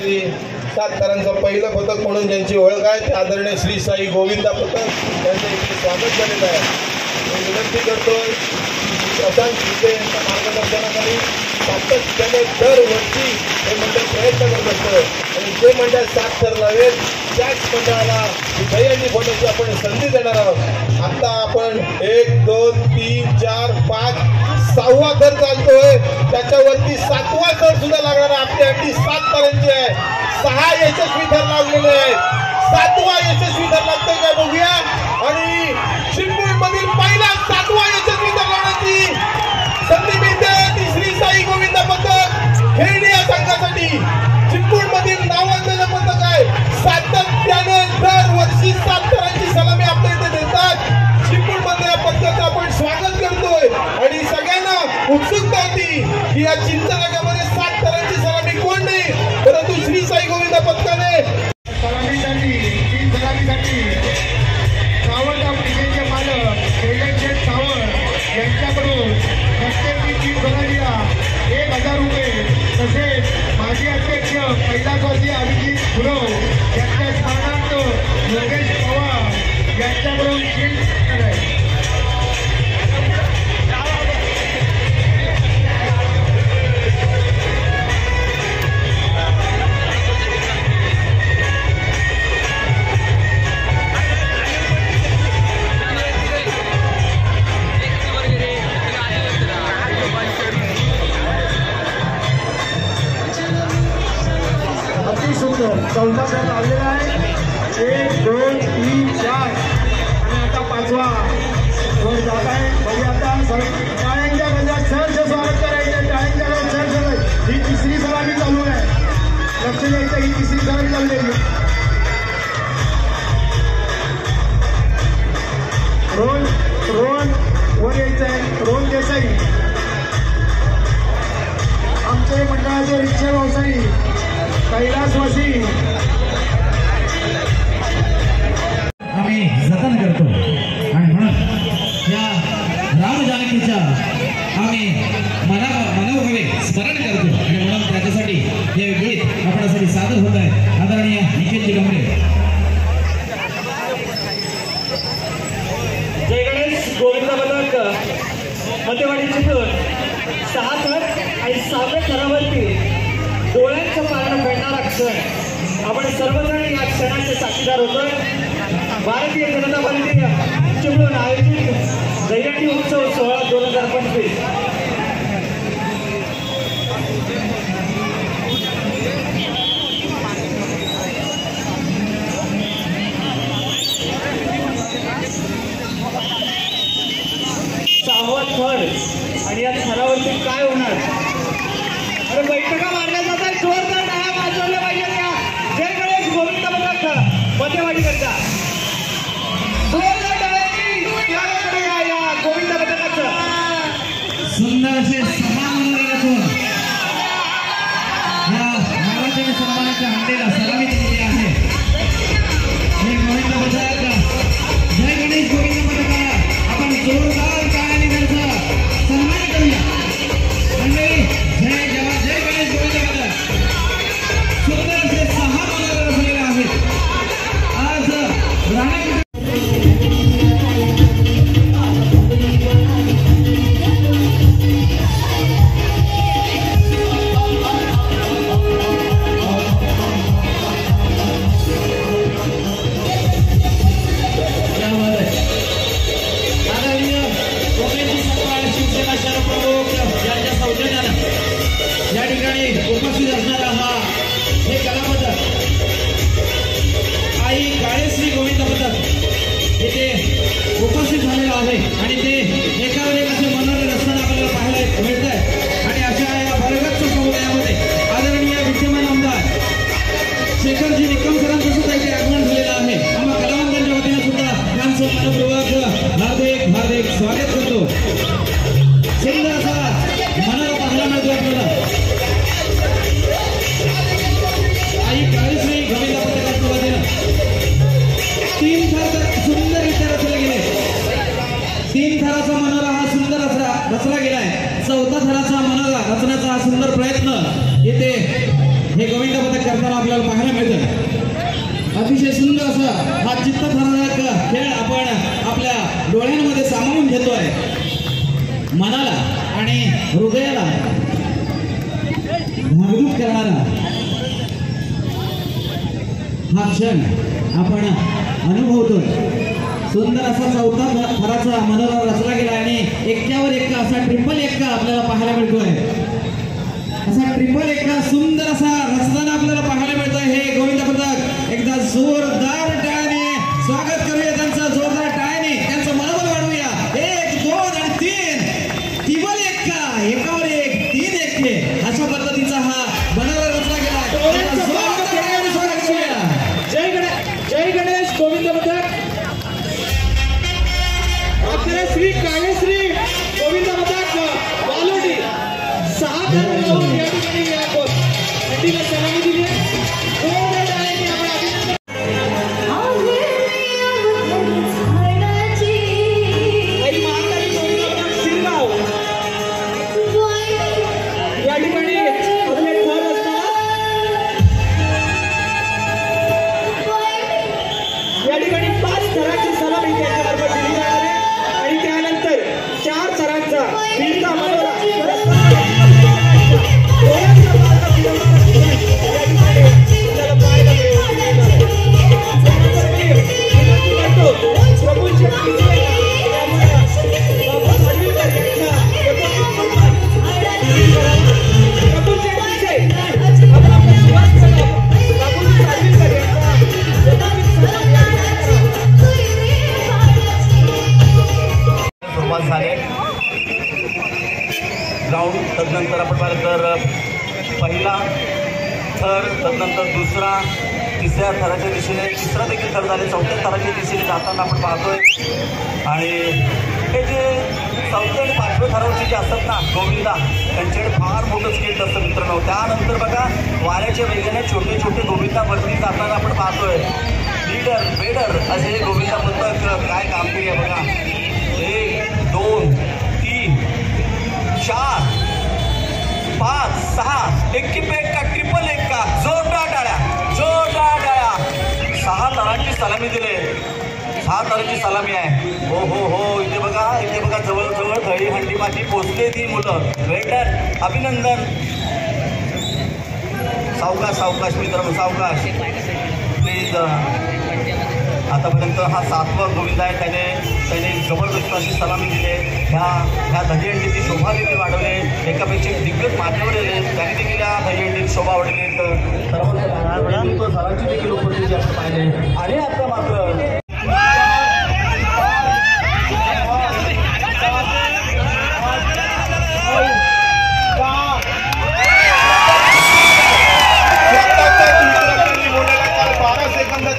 श्री 7 थरांचं पहिलं पथक म्हणून ज्यांची ओळख आहे ते आदरणीय श्री साई गोविंदा पथक त्यांचं इथे स्वागत झालेलं आहे. मी विनंती करतोय प्रशांत शिंदे यांच्या मार्गदर्शनाखाली सातत्याने दरवर्षी हे मंडळ प्रयत्न करत असतं आणि जे मंडळ 7 थर लावेल त्याच मंडळाला दहीहंडी फोडण्याची आपण संधी देणार आहोत. आता आपण 1 2 3 4 5 6वा थर चालतोय, त्याच्यावरती 7वा थर सुद्धा लागणार. आपली हंडी 7 थरांची आहे. 6 यशस्वी थर लागलेले आहेत. 7वा यशस्वी थर लागतोय काय बघूया. आणि चिंबूड मधील पहिला 7वा यशस्वी थर लावण्याची संधी मिळते ती श्री साई गोविंदा पथक खेळणी या संघासाठी. चिंबूड मधील नावाजलेलं पथक आहे. सातत्याने दरवर्षी 7 थरांची सलामी आपल्या इथे देतात. चिंबूड मधल्या पथकाचं आपण स्वागत करतोय आणि सगळ्यांना उत्सुकता होती की या चिंचनाग्यामध्ये 7 थरांची सलामी कोण नाही, परंतु श्री साई गोविंदा पथकाने सलामीसाठी 3 सलामीसाठी सावंत आफ्रिकेचे मालक शैलेश सावंत यांच्याकडून प्रत्येकी 3 सलामीला 1000 रुपये, तसेच माजी अध्यक्ष कैलासवासी अभिजित गुरव यांच्या स्मरणार्थ योगेश पवार यांच्याकडून शील्ड आहे. चौथा थर लावलेला आहे. 1 2 3 4 आणि आता 5वा थर जात आहे. बघूया आता टाळ्यांच्या गजरात सहर्ष स्वागत करायचं. टाळ्यांच्या गजरात सहर्ष. ही 3री सलामी चालू आहे. लक्ष द्यायचं, ही 3री सलामी चाललेली. रोहन वर यायचं आहे. रोहन देसाई आमचे मंडळाचे रिक्षा व्यवसायी कैलासवासी आम्ही जतन करतो आणि म्हणून या राम जानकीच्या आम्ही मनोभावे स्मरण करतो आणि म्हणून त्याच्यासाठी हे गीत आपल्यासाठी सादर होत आहे. आदरणीय निखिलजी डोंगरे. जय गणेश गोविंदा पथक मध्यवाडी चिथून 6 थर आणि 6व्या थरावरती डोळ्यांचं पारणं फेडणारा क्षण. आपण सर्वजण या क्षणाचे साक्षीदार होतोय. भारतीय जनता पार्टी चिपळूण आयोजित दहीहंडी उत्सव सोहळा 2025. सहावा थर आणि या थरावरती काय होणार. अरे बैठका मारल्या जात आहेत. जोरदार टाळ्या वाजवल्या पाहिजे का. जय गणेश गोविंदा पथक मध्यवाडी करता जोरदार टाळ्यांनी या गोविंदा पथकाचं सुंदर असे सन्मान मनोरे असून या नावाच्या सन्मानाच्या हंडीला सलामी दिलेली आहे. हे गोविंद पथक जय गणेश गोविंद पथकाला आपण जोरदार टाळ्यांनी त्यांचा सन्मान करूया. मंडळी जय जवान जय गणेश गोविंद पथक. सुंदर असे 6 मनोरे रचलेले आहेत. आज राणे या ठिकाणी उपस्थित असणारा हा हे कलापथक आई काळेश्री गोविंद पथक इथे उपस्थित झालेला आहे आणि ते एकावर एक असे मनोरे रचताना आपल्याला पाहायला मिळत आहे. आणि अशा या भरगच्च समुदायामध्ये आदरणीय विद्यमान आमदार शेखरजी निकम सरांचं सुद्धा इथे आगमन झालेलं आहे. आम्हा कलावंतांच्या वतीने सुद्धा त्यांचं मनपूर्वक हार्दिक स्वागत करतो. सुंदर असा मनाला पाहायला मिळतो आपल्याला. आई काळेश्री गोविंद पथकाच्या वतीनं 3 थर सुंदररित्या रचले गेले. 3 थराचा मनोरा हा सुंदर रचला गेलाय. 4था थराचा मनोरा रचण्याचा हा सुंदर प्रयत्न इथे हे गोविंद पदक करताना आपल्याला पाहायला मिळतं. अतिशय सुंदर असा हा चित्तथरारक खेळ आपण आपल्या डोळ्यांमध्ये सामावून घेतोय. मनाला आणि हृदयाला धारदूत करणारा हा क्षण आपण अनुभवतोय. सुंदर असा चौथा थराचा मनोरा रचला गेला आणि एक्क्यावर एक्का असा ट्रिपल एक्का आपल्याला पाहायला मिळतोय. असा ट्रिपल एक्का सुंदर असा रचताना आपल्याला पाहायला मिळतोय. हे गोविंद पदक एकदा जोरदार टाळ्याने स्वागत करूया त्यांचं. जोरदार टाळ्याने त्यांचं मनोबल वाढवूया. 1 2 आणि 3 ट्रिपल एक्का, एकावर एक 3 एक्के अशा पद्धतीचा हा मनोरा रचला गेला. स्वागत करूया. जय गणेश. गोविंद पदक श्री काळेश्री गोविंद पदक वालोडी 6 ठिकाणी या ठिकाणी सलामी दिली. ग्राउंड तदनंतर आपण पाहिलं तर पहिला थर, तदनंतर दुसरा, तिसऱ्या थराच्या दिशेने तिसरा देखील थर झाले, चौथ्या थराच्या दिशेने जाताना आपण पाहतोय. आणि हे जे चौथ्या आणि पाचव्या थरावरचे जे असतात ना गोविंदा, त्यांच्याकडे फार मोठं स्किल असतं मित्रांनो. त्यानंतर बघा वाऱ्याच्या वेगाने छोटे छोटे गोविंदावरती जाताना आपण पाहतोय. लीडर बेडर असे गोविंदा पदक काय कामगिरी आहे बघा. 1 2 3 4 5 6 एक्की पे एक्का, ट्रिपल एक्का, जोरदार टाळ्या, जोरदार टाळ्या. 6 थरांची सलामी दिले. 6 थरांची सलामी आहे. हो हो हो. इथे बघा जवळजवळ दहीहंडी माती पोचते ती मुलं. वेटर अभिनंदन. सावकाश सावकाश मित्रांनो, सावकाश प्लीज. आतापर्यंत हा 7वा गोविंद आहे. त्याने जबरदस्त अशी सलामी दिली. ह्या दहीहंडीची शोभा देखील वाढवली. एकापेक्षा एक दिग्गज माथ्यावर येले, त्याने देखील या दहीहंडीची शोभा वाढवली. तर सरांची देखील उपस्थिती असं पाहिजे. आणि आता मात्र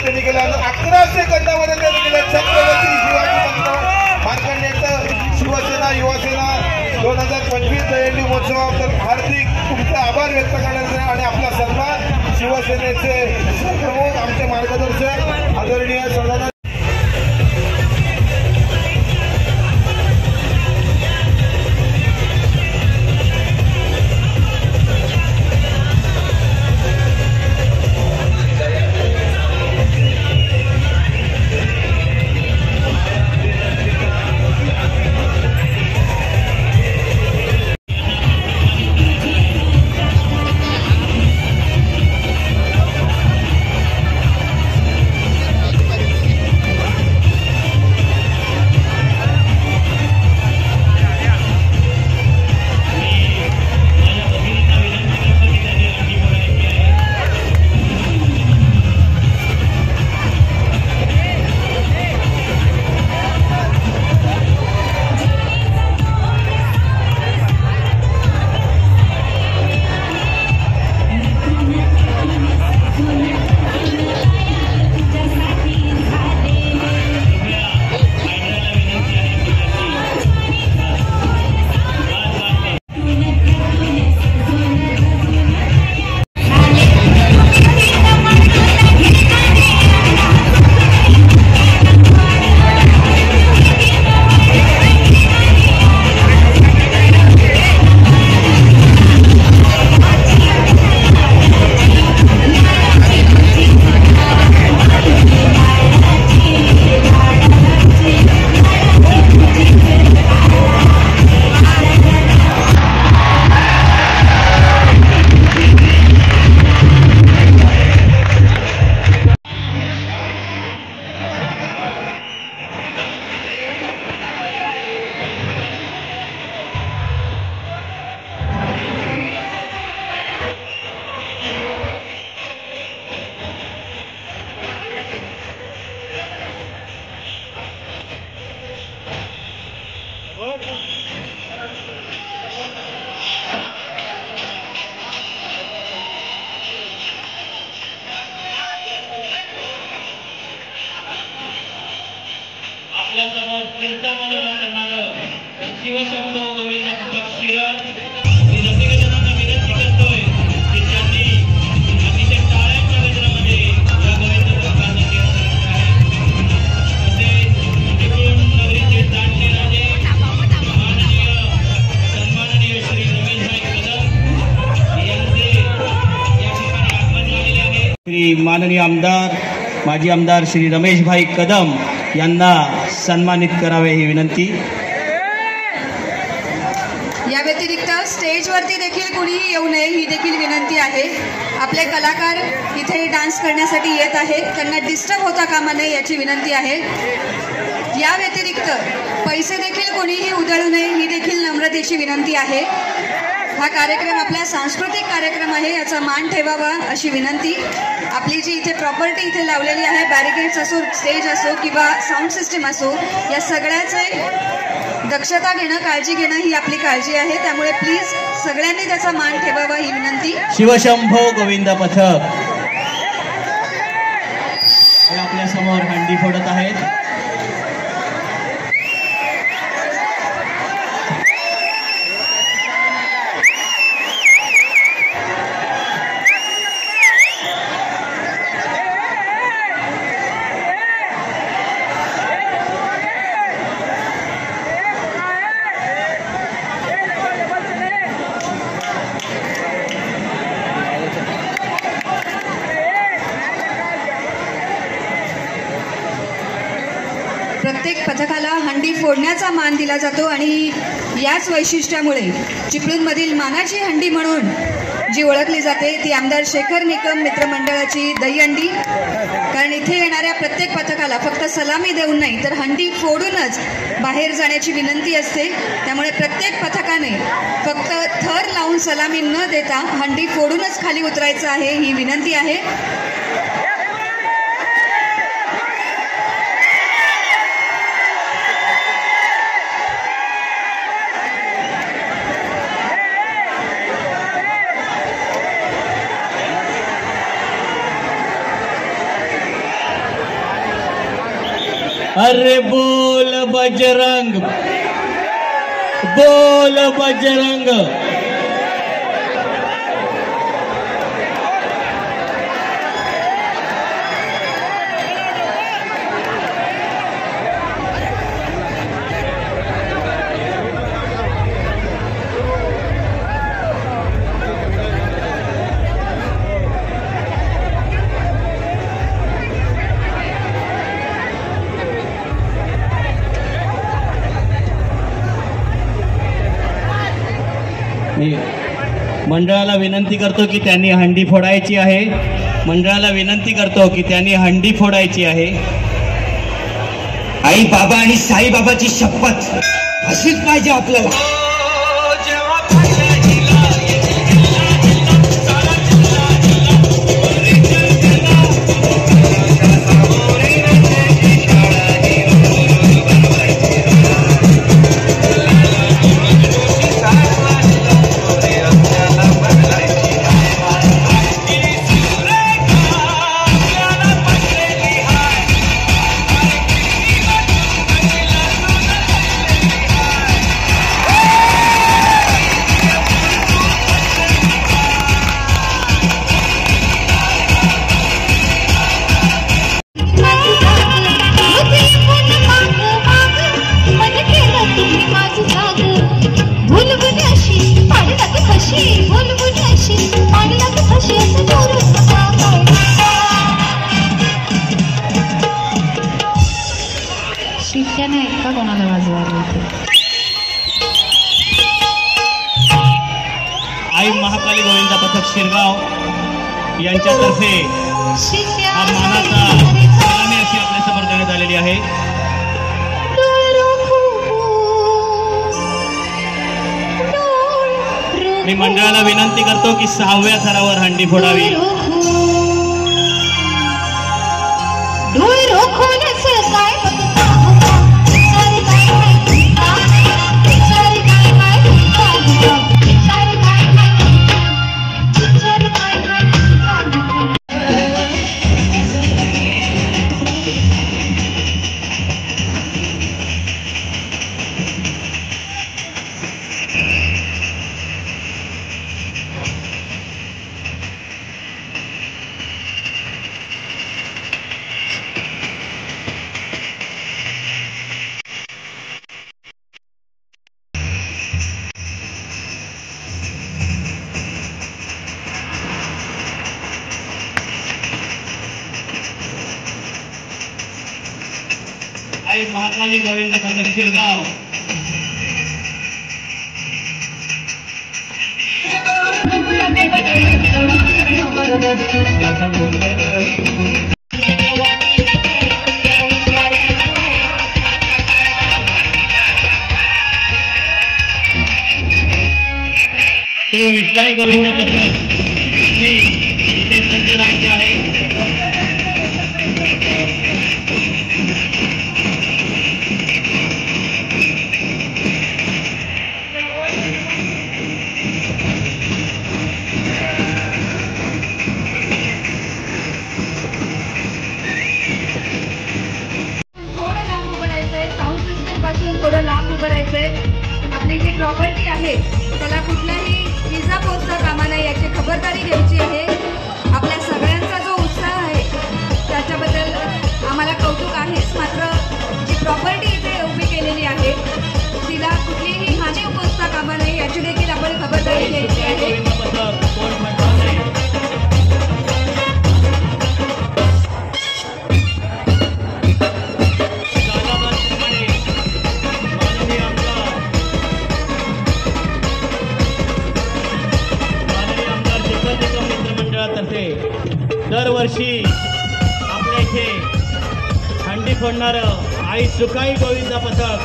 त्यांनी केलं. 11 सेकंदामध्ये त्यांनी केलं. छत्रपती शिवाजी मार्कंडेय शिवसेना युवासेना 2025 दहीहंडी महोत्सवाबद्दल हार्दिक तुमचे आभार व्यक्त करण्याचे आणि आपला सन्मान शिवसेनेचे प्रमुख आमचे मार्गदर्शक आदरणीय सदानंद वेलकम करणारं शिवशंभो गोविंद पक्षी मी रसिकजनांना विनंती करतोय की त्यांनी अतिशय टाळ्यांच्या गजरामध्ये या गोविंद पक्षाचा खेळ करायचा आहे. तसेच तिकडून नगरीचे जाणते राजे सन्माननीय श्री रमेशभाई कदम यांचे या ठिकाणी आगमन झालेले आहे. श्री माननीय आमदार माजी आमदार श्री रमेशभाई कदम यांना सन्मानित करावे ही विनंती. या व्यतिरिक्त स्टेजवरती देखील कुणीही येऊ नये ही देखील विनंती आहे. आपले कलाकार इथे डान्स करण्यासाठी येत आहेत, त्यांना डिस्टर्ब होता कामा नये याची विनंती आहे. या व्यतिरिक्त पैसे देखील कोणीही उधळू नये ही देखील नम्रतेची विनंती आहे. हा कार्यक्रम आपला सांस्कृतिक कार्यक्रम आहे, याचा मान ठेवावा अशी विनंती. आपली जी इथे प्रॉपर्टी इथे लावलेली आहे, बॅरिकेड्स असो, स्टेज असो किंवा साऊंड सिस्टीम असो, या सगळ्याचे दक्षता घेणं, काळजी घेणं ही आपली काळजी आहे. त्यामुळे प्लीज सगळ्यांनी त्याचा मान ठेवावा ही विनंती. शिवशंभो गोविंद पथक हे आपल्या समोर हंडी फोडत आहेत. प्रत्येक पथकाला हंडी फोडण्याचा मान दिला जातो आणि याच वैशिष्ट्यामुळे चिपळूणमधील मानाची हंडी म्हणून जी ओळखली जाते ती आमदार शेखर निकम मित्रमंडळाची दहीहंडी. कारण इथे येणाऱ्या प्रत्येक पथकाला फक्त सलामी देऊन नाही तर हंडी फोडूनच बाहेर जाण्याची विनंती असते. त्यामुळे प्रत्येक पथकाने फक्त थर लावून सलामी न देता हंडी फोडूनच खाली उतरायचं आहे ही विनंती आहे. अरे बोल बजरंग, बोल बजरंग. मंडळाला विनंती करतो की त्यांनी हंडी फोडायची आहे. मंडळाला विनंती करतो की त्यांनी हंडी फोडायची आहे. आई बाबा आणि साई बाबाची शपथ अशीच पाहिजे आपल्याला. कोणाला वाजवायला आई महाकाली गोविंद पथक शिरगाव यांच्यातर्फे हा मानाचा सलामी अशी आपल्यासमोर देण्यात आलेली आहे. मी मंडळाला विनंती करतो की 6व्या थरावर हंडी फोडावी. आई महाकाली गोविंद पथक शिरगाव. विश्वाई गोविंद पथक इथे संचलनाचे आहे. थोडं लांब उभं राहायचंय. आपली जी प्रॉपर्टी आहे त्याला कुठलाही इजा पोहोचता कामा नये याची खबरदारी घ्यायची आहे. आपल्या सगळ्यांचा जो उत्साह आहे त्याच्याबद्दल आम्हाला कौतुक आहेच, मात्र जी प्रॉपर्टी इथे उभी केलेली आहे तिला कुठलीही हानी पोहोचता कामा नये याची देखील आपण खबरदारी घ्यायची आहे. दरवर्षी आपल्या इथे हंडी फोडणारं आई सुकाई गोविंद पथक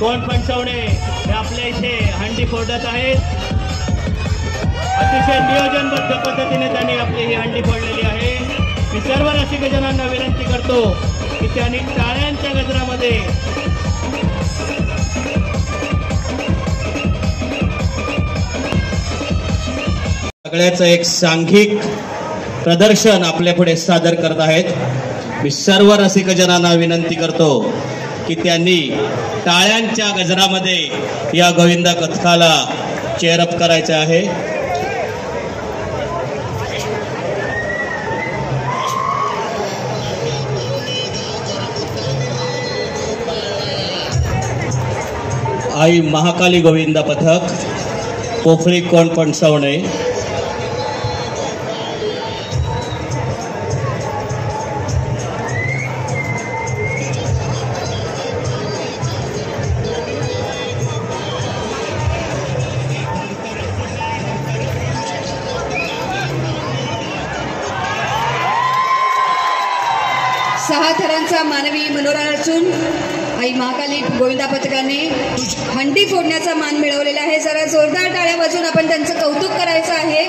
कोण फणसवणे हे आपल्या इथे हंडी फोडत आहेत. अतिशय नियोजनबद्ध पद्धतीने त्यांनी आपली ही हंडी फोडलेली आहे. मी सर्व रसिकजनांना विनंती करतो की त्यांनी टाळ्यांच्या गजरामध्ये सगळ्याचं एक सांघिक प्रदर्शन आपल्या पुढे सादर करत आहेत. मी सर्व रसिकजनांना विनंती करतो की त्यांनी टाळ्यांच्या गजरामध्ये या गोविंदा पथकाला चेअरअप करायचे आहे. आई महाकाली गोविंदा पथक पोफळी कोण फणसवणे. सहा थरांचा मानवी मनोरा रचून आई महाकाली गोविंदा पथकाने हंडी फोडण्याचा मान मिळवलेला आहे. जरा जोरदार टाळ्या वाजवून आपण त्यांचं कौतुक करायचं आहे.